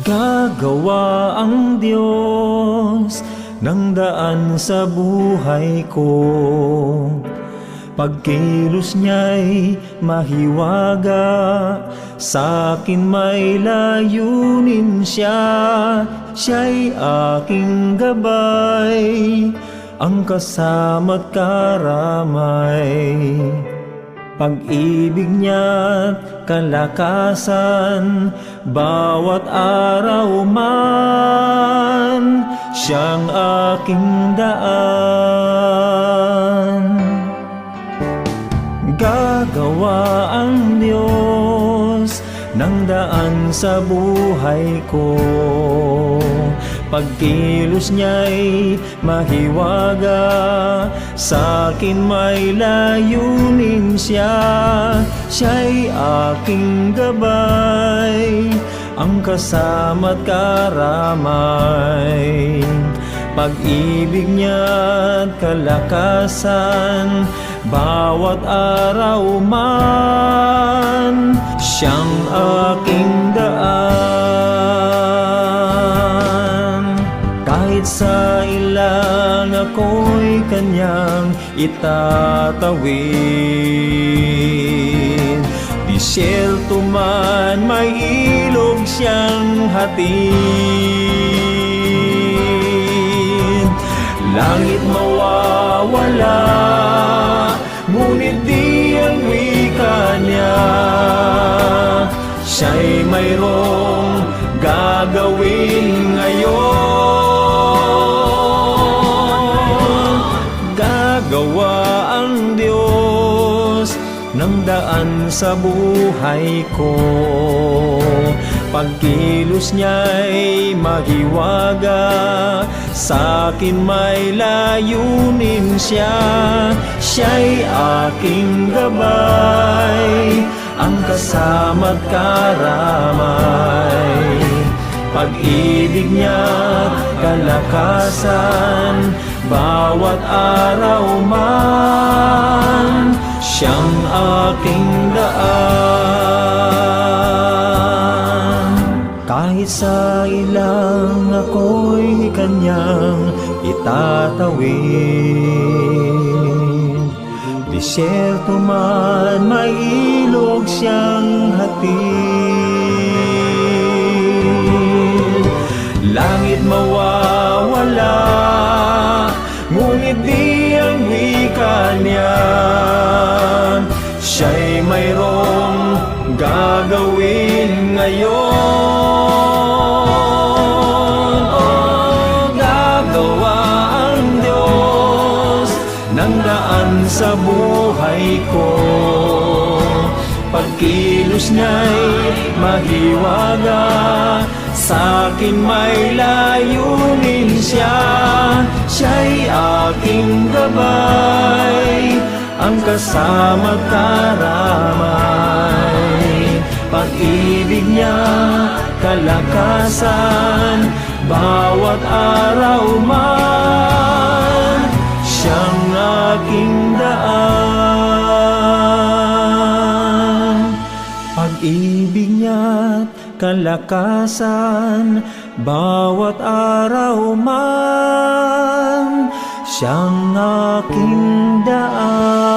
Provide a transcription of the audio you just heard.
Gagawa ang Diyos ng daan sa buhay ko. Pagkilos niya'y mahiwaga, sa'kin may layunin siya. Siya'y aking gabay, ang kasama't karamay. Pag-ibig niya't kalakasan, bawat araw man, siyang aking daan. Gagawa ang Diyos ng daan sa buhay ko. Pagkilos niya'y mahiwaga, sa'kin may layunin siya. Siya'y aking gabay, ang kasama't karamay. Pag-ibig niya't kalakasan, bawat araw man, siyang aking daan. Kahit sa ilang ako'y kanyang itatawid, disyerto man may ilog siyang hatid. Langit mawawala, ngunit di ang wika niya. Siya'y mayroong gagawin ngayon. Gagawa ang Diyos ng daan sa buhay ko. Pagkilos niya'y mahiwaga, sa'kin may layunin siya. Siya'y aking gabay, ang kasama't karamay. Pag-ibig niya't kalakasan, bawat araw man, siyang aking daan. Kahit sa ilang ako'y kanyang itatawid, disyerto man may ilog siyang hatid. Langit mawawala, ngunit di ang wika niya. Siya'y mayroong gagawin ngayon. Oh, gagawa ang Diyos ng daan sa buhay ko. Pagkilos niya'y mahiwaga, sa'kin may layunin siya. Siya'y aking gabay, ang kasama't karamay. Pag-ibig niya kalakasan, bawat araw man, siyang aking daan. Pag-ibig niya't kalakasan, bawat araw man, siyang aking daan.